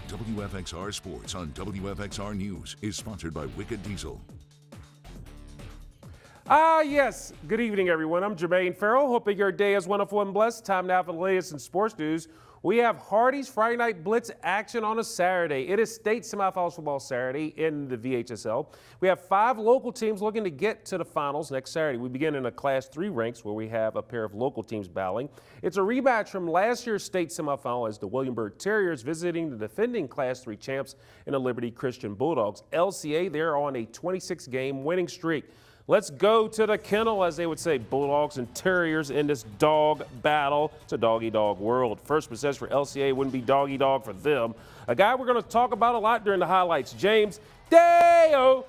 WFXR Sports on WFXR News is sponsored by Wicked Diesel. Yes. Good evening, everyone. I'm Jermaine Farrell. Hoping your day is wonderful and blessed. Time now for the latest in sports news. We have Hardee's Friday Night Blitz action on a Saturday. It is state semifinals football Saturday in the VHSL. We have 5 local teams looking to get to the finals next Saturday. We begin in a Class 3 ranks where we have a pair of local teams battling. It's a rematch from last year's state semifinal as the William Byrd Terriers visiting the defending Class 3 champs in the Liberty Christian Bulldogs. LCA, they're on a 26-game winning streak. Let's go to the kennel, as they would say, Bulldogs and Terriers in this dog battle. It's a doggy-dog world. First possession for LCA wouldn't be doggy-dog for them. A guy we're going to talk about a lot during the highlights, James Deo.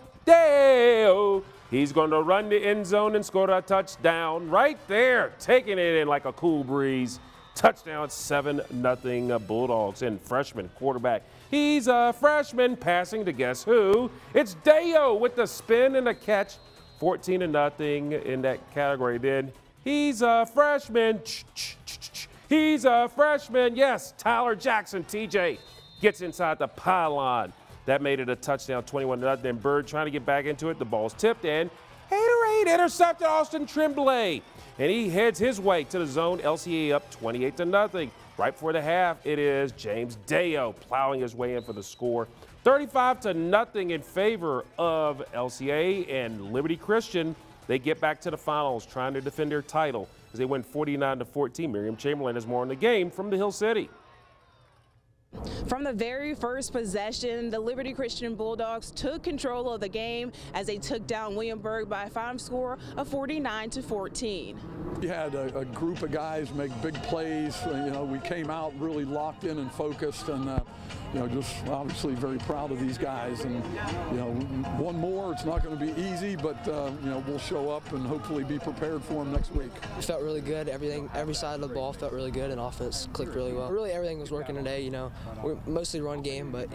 He's going to run the end zone and score a touchdown right there, taking it in like a cool breeze. Touchdown, 7-0 Bulldogs. And freshman quarterback. He's a freshman passing to guess who? It's Deo with the spin and the catch. 14-0 in that category. Then he's a freshman. He's a freshman. Yes, Tyler Jackson, TJ, gets inside the pylon. That made it a touchdown, 21-0. Then Byrd trying to get back into it. The ball's tipped in. Haterade intercepted Austin Tremblay. And he heads his way to the zone. LCA up 28-0. Right before the half, it is James Deo plowing his way in for the score. 35-0 in favor of LCA, and Liberty Christian, they get back to the finals trying to defend their title as they win 49-14. Miriam Chamberlain has more on the game from the Hill City. From the very first possession, the Liberty Christian Bulldogs took control of the game as they took down William Byrd by a final score of 49-14. We had a group of guys make big plays. We came out really locked in and focused, and just obviously very proud of these guys. And one more, it's not going to be easy, but we'll show up and hopefully be prepared for them next week. It felt really good. Every side of the ball felt really good, and offense clicked really well. Really, everything was working today. We're mostly run game, but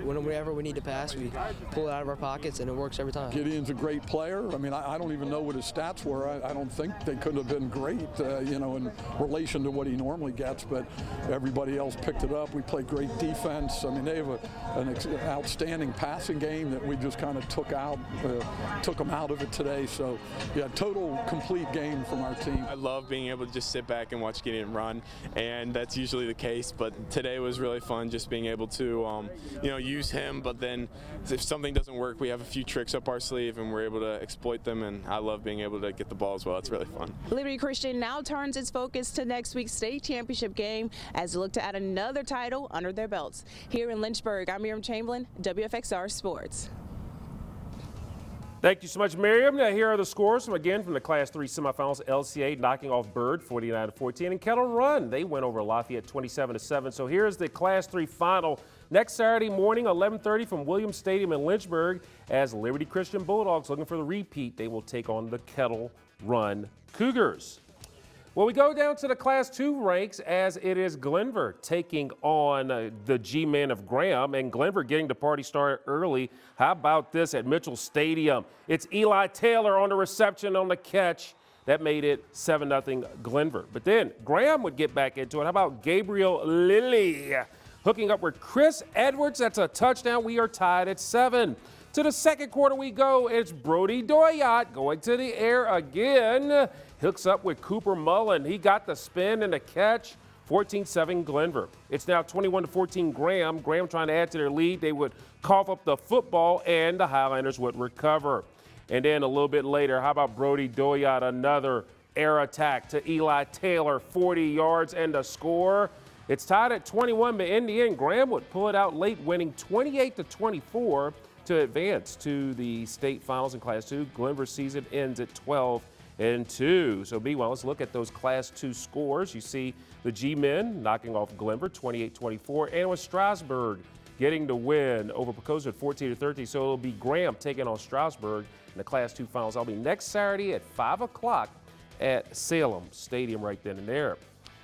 whenever we need to pass, we pull it out of our pockets, and it works every time. Gideon's a great player. I mean, I don't even know what his stats were. I don't think they could have been great, in relation to what he normally gets, but everybody else picked it up. We played great defense. I mean, they have an outstanding passing game that we just kind of took them out of it today. So, yeah, total complete game from our team. I love being able to just sit back and watch Gideon run, and that's usually the case, but today was really fun just being able to, use him, but then if something doesn't work, we have a few tricks up our sleeve, and we're able to exploit them, and I love being able to get the ball as well. It's really fun. Liberty Christian now turns its focus to next week's state championship game as they look to add another title under their belts. Here in Lynchburg, I'm Miriam Chamberlain, WFXR Sports. Thank you so much, Miriam. Now here are the scores from the Class 3 semifinals. LCA knocking off Byrd 49-14, and Kettle Run, they went over Lafayette 27-7. So here's the Class 3 final next Saturday morning, 11:30 from Williams Stadium in Lynchburg, as Liberty Christian Bulldogs, looking for the repeat, they will take on the Kettle Run Cougars. Well, we go down to the Class 2 ranks as it is Glenvar taking on the G-men of Graham, and Glenvar getting the party started early. How about this at Mitchell Stadium? It's Eli Taylor on the reception on the catch. That made it 7-0 Glenvar. But then Graham would get back into it. How about Gabriel Lilly hooking up with Chris Edwards? That's a touchdown. We are tied at 7. To the second quarter we go. It's Brody Doyot going to the air again. Hooks up with Cooper Mullen. He got the spin and the catch. 14-7 Glenvar. It's now 21-14 Graham. Graham trying to add to their lead. They would cough up the football, and the Highlanders would recover. And then a little bit later, how about Brody Doyot? Another air attack to Eli Taylor, 40 yards and a score. It's tied at 21, but in the end, Graham would pull it out late, winning 28-24 to advance to the state finals in Class 2. Glenvar's season ends at 12-2. So meanwhile, let's look at those Class 2 scores. You see the G-men knocking off Glenvar 28-24, and with Strasburg getting the win over Pocosa at 14-13. So it'll be Graham taking on Strasburg in the Class 2 finals. That'll be next Saturday at 5 o'clock at Salem Stadium right then and there.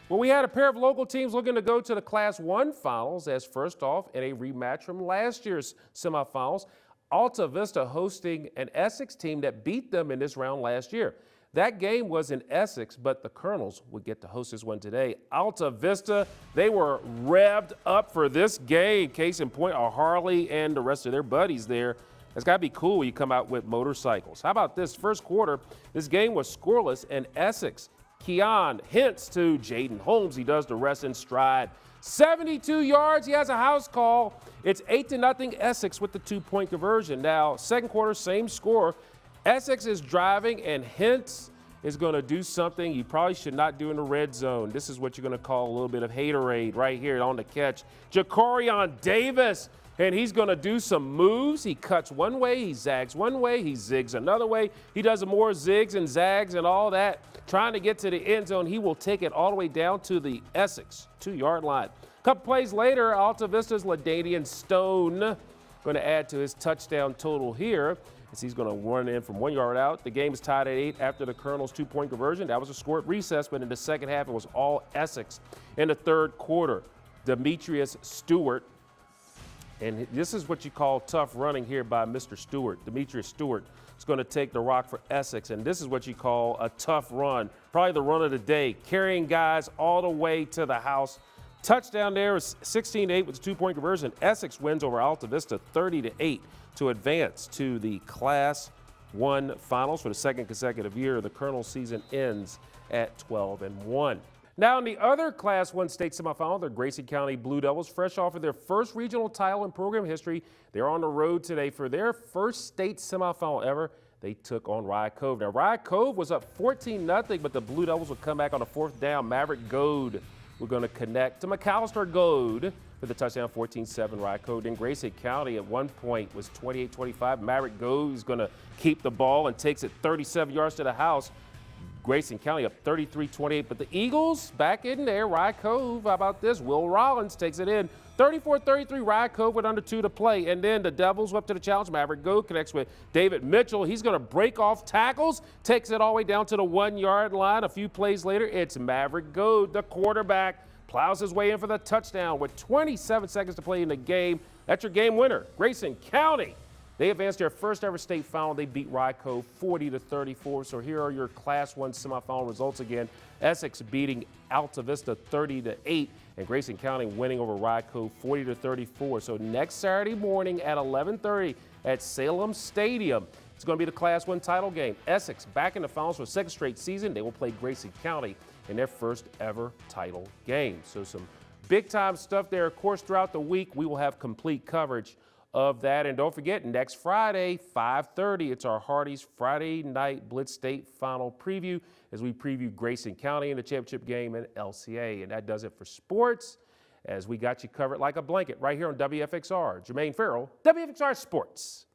Well, we had a pair of local teams looking to go to the Class 1 finals, as first off in a rematch from last year's semifinals. Altavista hosting an Essex team that beat them in this round last year. That game was in Essex, but the Colonels would get to host this one today. Altavista, they were revved up for this game. Case in point, Harley and the rest of their buddies there. It's got to be cool when you come out with motorcycles. How about this? First quarter, this game was scoreless in Essex. Keon hints to Jaden Holmes. He does the rest in stride. 72 yards. He has a house call. It's 8-0 Essex with the 2-point conversion. Now, second quarter, same score. Essex is driving, and Hintz is going to do something you probably should not do in the red zone. This is what you're going to call a little bit of haterade right here on the catch. Jacorion Davis, and he's going to do some moves. He cuts one way, he zags one way, he zigs another way. He does more zigs and zags and all that. Trying to get to the end zone, he will take it all the way down to the Essex 2-yard line. A couple plays later, Altavista's LaDainian Stone going to add to his touchdown total here, as he's going to run in from 1 yard out. The game is tied at 8 after the Colonels' 2-point conversion. That was a score at recess, but in the second half, it was all Essex. In the third quarter, Demetrius Stewart, and this is what you call tough running here by Mr. Stewart. Demetrius Stewart is going to take the rock for Essex, and this is what you call a tough run. Probably the run of the day, carrying guys all the way to the house. Touchdown there is 16-8 with the 2-point conversion. Essex wins over Altavista 30-8 to advance to the Class 1 finals for the second consecutive year. The Colonel season ends at 12-1. Now in the other Class 1 state semifinal, the Grayson County Blue Devils, fresh off of their first regional title in program history, they're on the road today for their first state semifinal ever. They took on Rye Cove. Now Rye Cove was up 14-0, but the Blue Devils would come back on a fourth down. Maverick Goad we're going to connect to McAllister Goad for the touchdown, 14-7 Rye Cove. In Grayson County at one point was 28-25. Maverick Goad is going to keep the ball and takes it 37 yards to the house. Grayson County up 33-28, but the Eagles back in there. Rye Cove, how about this? Will Rollins takes it in. 34-33, Rye Cove with under 2 to play. And then the Devils up to the challenge. Maverick Goad connects with David Mitchell. He's going to break off tackles, takes it all the way down to the 1 yard line. A few plays later, it's Maverick Goad, the quarterback, plows his way in for the touchdown with 27 seconds to play in the game. That's your game winner, Grayson County. They advanced their first ever state final. They beat Rye Cove 40-34. So here are your Class 1 semifinal results again. Essex beating Altavista 30-8, and Grayson County winning over Rye Cove 40-34. So next Saturday morning at 11:30 at Salem Stadium, it's going to be the Class 1 title game. Essex back in the finals for a second straight season. They will play Grayson County in their first ever title game. So some big time stuff there. Of course, throughout the week, we will have complete coverage of that. And don't forget, next Friday, 5:30, it's our Hardee's Friday night Blitz State Final preview as we preview Grayson County in the championship game and LCA. And that does it for sports, as we got you covered like a blanket right here on WFXR. Jermaine Farrell, WFXR Sports.